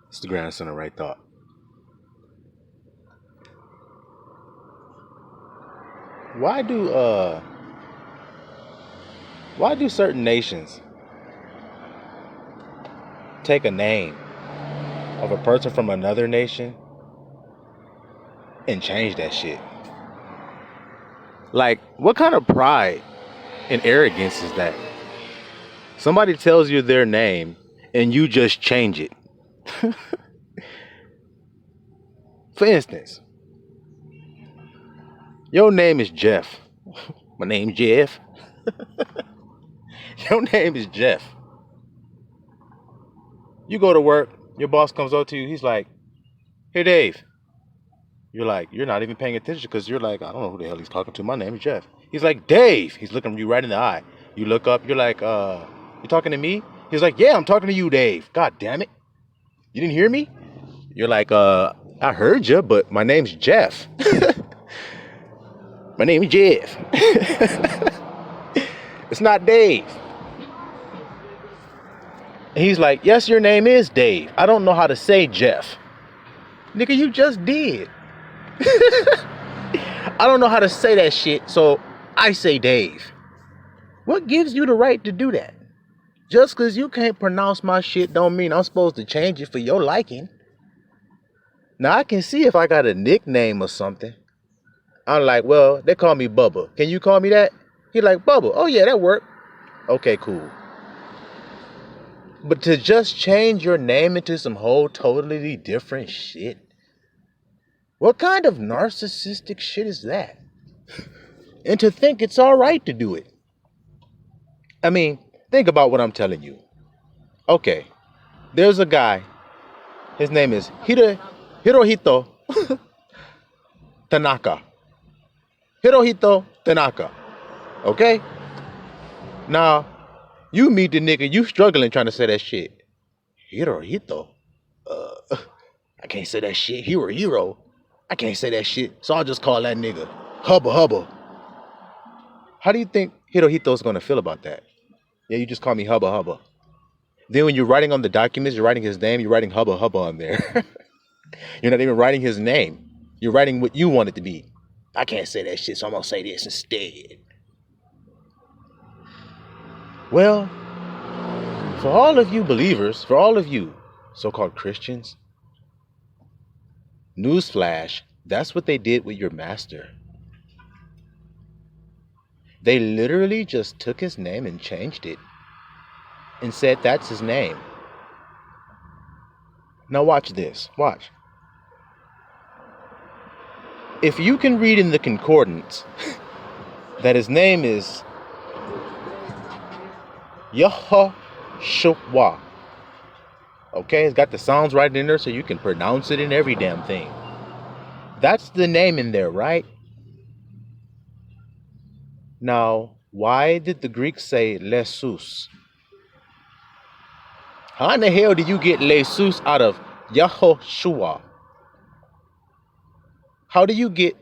It's the grandson of right thought. Why do uh why do certain nations take a name of a person from another nation and change that shit? Like, what kind of pride and arrogance is that? Somebody tells you their name and you just change it. For instance, your name is Jeff. My name's Jeff. Your name is Jeff. You go to work, your boss comes up to you, he's like, "Hey Dave." You're like, you're not even paying attention because you're like, I don't know who the hell he's talking to. My name is Jeff. He's like, "Dave." He's looking you right in the eye. You look up, you're like, you talking to me? He's like, "Yeah, I'm talking to you, Dave." God damn it. You didn't hear me? You're like, I heard you, but my name's Jeff. My name is Jeff. It's not Dave. And he's like, "Yes, your name is Dave. I don't know how to say Jeff." Nigga, you just did. I don't know how to say that shit, so I say Dave. What gives you the right to do that? Just because you can't pronounce my shit don't mean I'm supposed to change it for your liking. Now, I can see if I got a nickname or something. I'm like, well, they call me Bubba. Can you call me that? He like, "Bubba." "Oh, yeah, that work." Okay, cool. But to just change your name into some whole totally different shit? What kind of narcissistic shit is that? And to think it's all right to do it. I mean, think about what I'm telling you. Okay, there's a guy. His name is Hirohito Tanaka. Hirohito Tanaka. Okay? Now, you meet the nigga, you struggling trying to say that shit. Hirohito? I can't say that shit. Hero. I can't say that shit. So I'll just call that nigga Hubba Hubba. How do you think Hirohito's gonna feel about that? Yeah, you just call me Hubba Hubba. Then when you're writing on the documents, you're writing his name, you're writing Hubba Hubba on there. You're not even writing his name. You're writing what you want it to be. I can't say that shit, so I'm gonna say this instead. Well, for all of you believers, for all of you so-called Christians, newsflash, that's what they did with your master. They literally just took his name and changed it and said that's his name. Now watch this. Watch. If you can read in the concordance that his name is Yahushua, okay, it's got the sounds right in there so you can pronounce it in every damn thing. That's the name in there, right? Now, why did the Greeks say Jesus? How in the hell did you get Jesus out of Yahushua? How do you get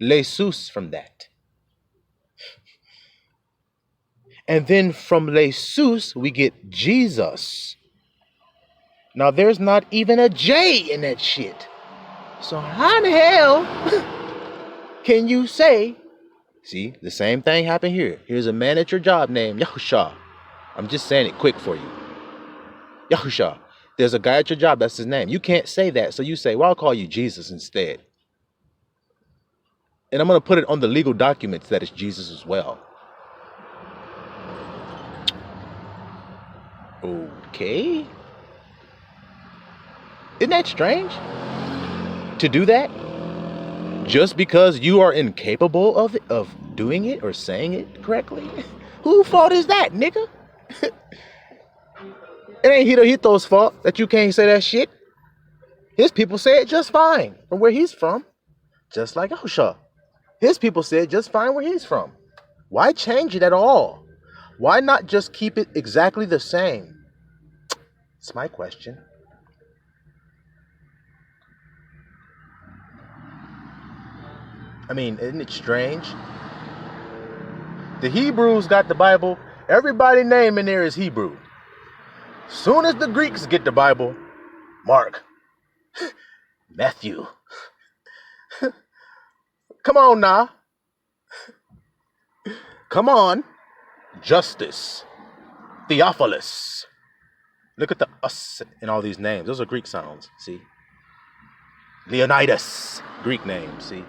Jesus from that? And then from Jesus, we get Jesus. Now, there's not even a J in that shit. So how in the hell can you say, see, the same thing happened here. Here's a man at your job named Yahusha. I'm just saying it quick for you. Yahusha. There's a guy at your job, that's his name. You can't say that, so you say, well, I'll call you Jesus instead. And I'm going to put it on the legal documents that it's Jesus as well. Okay. Isn't that strange? To do that? Just because you are incapable of doing it or saying it correctly? Whose fault is that, nigga? It ain't Hirohito's fault that you can't say that shit. His people say it just fine from where he's from. Just like Osha. His people say it just fine where he's from. Why change it at all? Why not just keep it exactly the same? It's my question. I mean, isn't it strange? The Hebrews got the Bible. Everybody's name in there is Hebrew. Soon as the Greeks get the Bible, Mark, Matthew. Come on now. Come on. Justus, Theophilus. Look at the us in all these names. Those are Greek sounds, see? Leonidas, Greek name, see?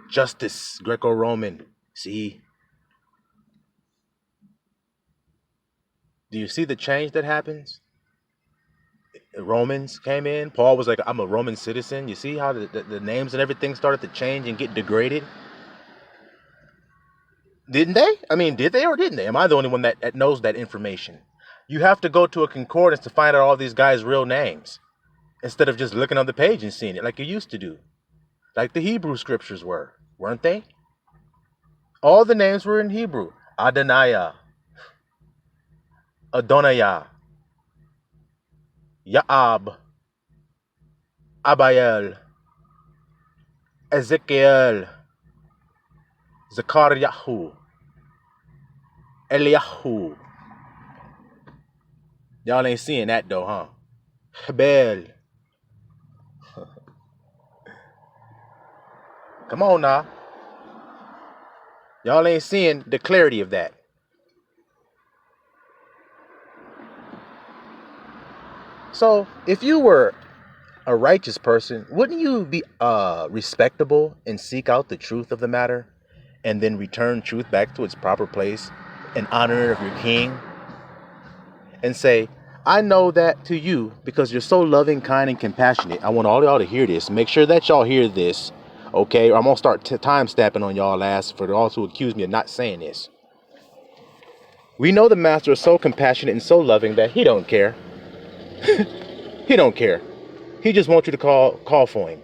Justus, Greco-Roman, see? Do you see the change that happens? Romans came in. Paul was like, I'm a Roman citizen. You see how the names and everything started to change and get degraded? Didn't they? I mean, did they or didn't they? Am I the only one that knows that information? You have to go to a concordance to find out all these guys' real names instead of just looking on the page and seeing it like you used to do. Like the Hebrew scriptures were, weren't they? All the names were in Hebrew. Adoniah, Adoniah, Yaab, Abiel, Ezekiel, Zechariah, Eliyahu. Y'all ain't seeing that though, huh? Hebel. Come on now. Y'all ain't seeing the clarity of that. So, if you were a righteous person, wouldn't you be respectable and seek out the truth of the matter and then return truth back to its proper place in honor of your king? And say, I know that to you because you're so loving, kind, and compassionate. I want all y'all to hear this. Make sure that y'all hear this, okay? Or I'm going to start time stamping on y'all ass for those who accuse me of not saying this. We know the master is so compassionate and so loving that he don't care. He don't care. He just wants you to call for him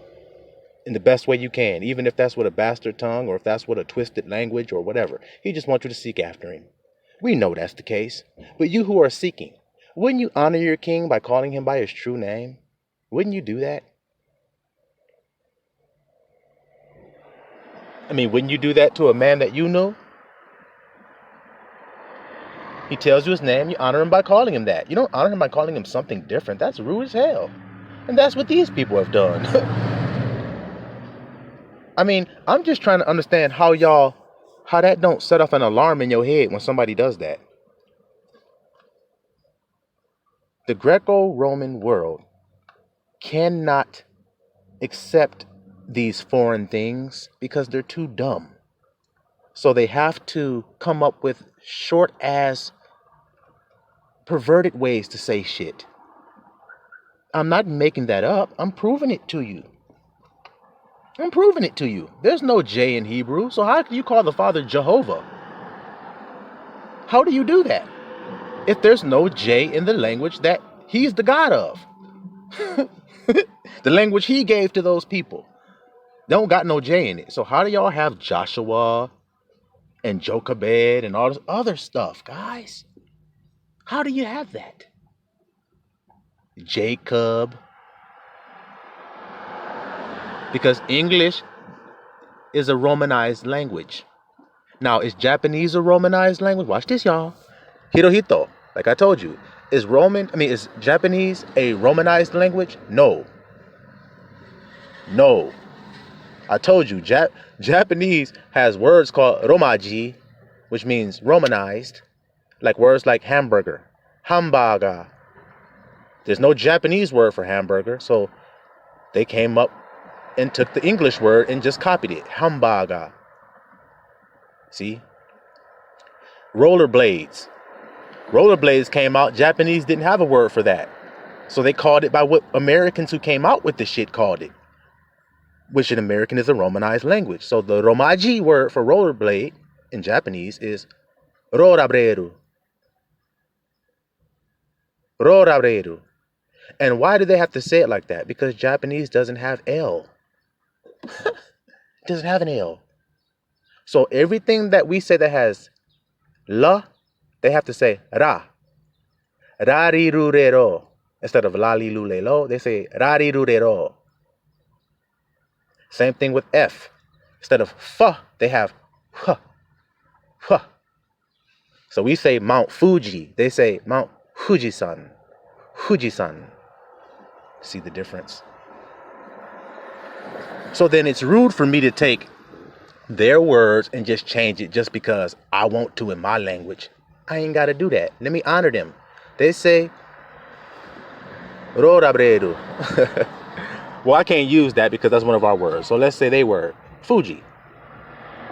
in the best way you can, even if that's with a bastard tongue or if that's with a twisted language or whatever. He just wants you to seek after him. We know that's the case. But you who are seeking, wouldn't you honor your king by calling him by his true name? Wouldn't you do that? I mean, wouldn't you do that to a man that you know? He tells you his name, you honor him by calling him that. You don't honor him by calling him something different. That's rude as hell. And that's what these people have done. I mean, I'm just trying to understand how that don't set off an alarm in your head when somebody does that. The Greco-Roman world cannot accept these foreign things because they're too dumb. So they have to come up with short ass perverted ways to say shit. I'm not making that up. I'm proving it to you. There's no J in Hebrew, so how can you call the Father Jehovah? How do you do that? If there's no J in the language that he's the God of. The language he gave to those people. Don't got no J in it. So how do y'all have Joshua and Jochebed and all this other stuff, guys? How do you have that? Jacob. Because English is a Romanized language. Now, is Japanese a Romanized language? Watch this, y'all. Hirohito, like I told you, is Japanese a Romanized language? No. I told you, Japanese has words called Romaji, which means Romanized, like words like hamburger, hamburger. There's no Japanese word for hamburger, so they came up and took the English word and just copied it, hamburger. See? Rollerblades. Rollerblades came out, Japanese didn't have a word for that. So they called it by what Americans who came out with the shit called it, which in American is a Romanized language. So the Romaji word for rollerblade in Japanese is rolabreru. Rolabreru. And why do they have to say it like that? Because Japanese doesn't have L. It doesn't have an L. So everything that we say that has la, they have to say ra. Rarirurero. Instead of lalilulelo, they say rarirurero. Same thing with F. Instead of fa, they have huh. Huh. So we say Mount Fuji. They say Mount Fujisan. Fujisan. See the difference? So then it's rude for me to take their words and just change it just because I want to in my language. I ain't got to do that. Let me honor them. They say, Rorabredu. Well, I can't use that because that's one of our words. So let's say they were Fuji.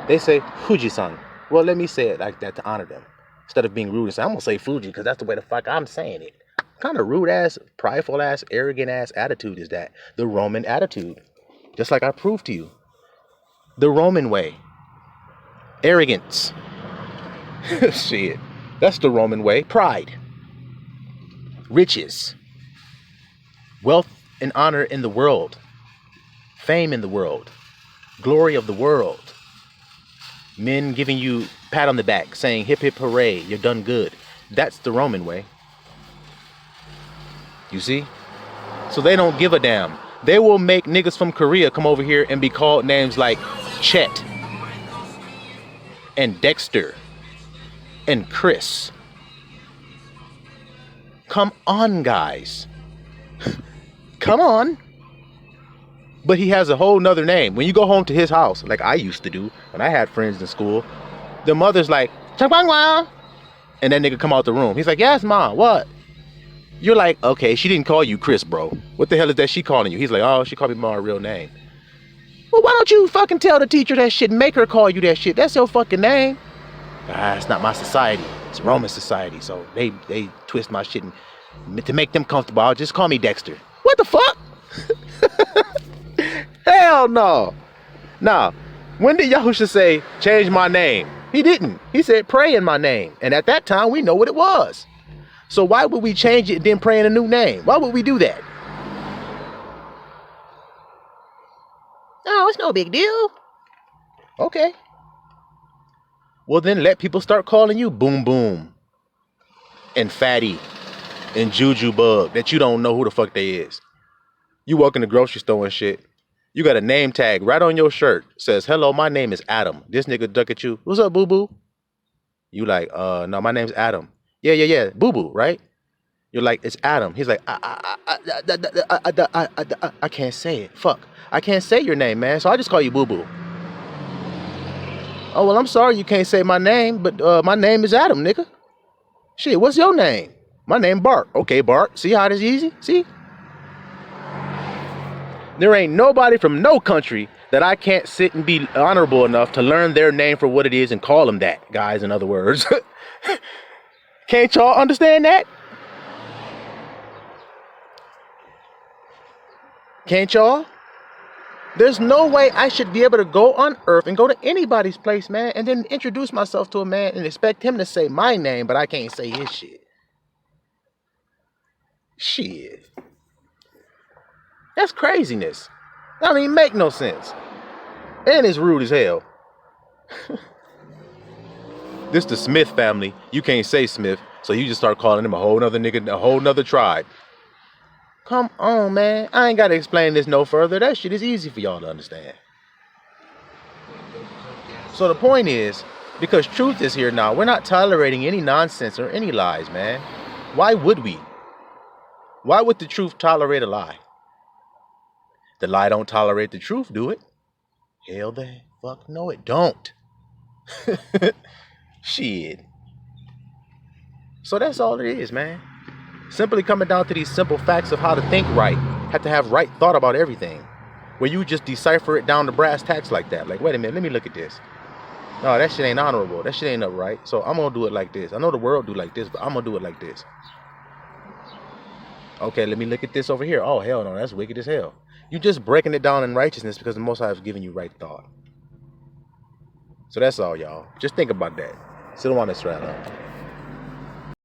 They say Fujisan. Well, let me say it like that to honor them. Instead of being rude and say, I'm going to say Fuji because that's the way the fuck I'm saying it. What kind of rude ass, prideful ass, arrogant ass attitude is that? The Roman attitude. Just like I proved to you. The Roman way. Arrogance. Shit. That's the Roman way. Pride. Riches. Wealth and honor in the world. Fame in the world. Glory of the world. Men giving you pat on the back, saying hip hip hooray, you're done good. That's the Roman way. You see? So they don't give a damn. They will make niggas from Korea come over here and be called names like Chet and Dexter and Chris. Come on, guys. Come on. But he has a whole nother name. When you go home to his house, like I used to do when I had friends in school, the mother's like, and that nigga come out the room. He's like, yes, ma, what? You're like, okay, she didn't call you Chris, bro. What the hell is that she calling you? He's like, oh, she called me by my real name. Well, why don't you fucking tell the teacher that shit and make her call you that shit? That's your fucking name. It's not my society. It's Roman society. So they twist my shit and to make them comfortable. Just call me Dexter. What the fuck? Hell no. Now, when did Yahusha say, change my name? He didn't. He said, pray in my name. And at that time, we know what it was. So why would we change it and then pray in a new name? Why would we do that? Oh, it's no big deal. Okay. Well, then let people start calling you Boom Boom and Fatty and Juju Bug that you don't know who the fuck they is. You walk in the grocery store and shit. You got a name tag right on your shirt. Says, hello, my name is Adam. This nigga duck at you. What's up, boo boo? You like, no, my name's Adam. Yeah. Boo boo, right? You're like, it's Adam. He's like, I can't say it. Fuck. I can't say your name, man. So I just call you boo boo. Oh, well, I'm sorry you can't say my name, but my name is Adam, nigga. Shit, what's your name? My name Bart. Okay, Bart. See how it is easy? See? There ain't nobody from no country that I can't sit and be honorable enough to learn their name for what it is and call them that, guys, in other words. Can't y'all understand that? Can't y'all? There's no way I should be able to go on earth and go to anybody's place, man, and then introduce myself to a man and expect him to say my name, but I can't say his shit. Shit. That's craziness. That don't even make no sense. And it's rude as hell. This the Smith family. You can't say Smith, so you just start calling him a whole nother nigga, a whole nother tribe. Come on, man. I ain't got to explain this no further. That shit is easy for y'all to understand. So the point is, because truth is here now, we're not tolerating any nonsense or any lies, man. Why would we? Why would the truth tolerate a lie? The lie don't tolerate the truth, do it? Hell the fuck no, it don't. Shit. So that's all it is, man. Simply coming down to these simple facts of how to think right. Have to have right thought about everything. Where you just decipher it down to brass tacks like that. Like, wait a minute, let me look at this. No, that shit ain't honorable. That shit ain't upright. So I'm gonna do it like this. I know the world do like this, but I'm gonna do it like this. Okay, let me look at this over here. Oh, hell no, that's wicked as hell. You're just breaking it down in righteousness because the Most High has given you right thought. So that's all, y'all. Just think about that. Still want to straddle.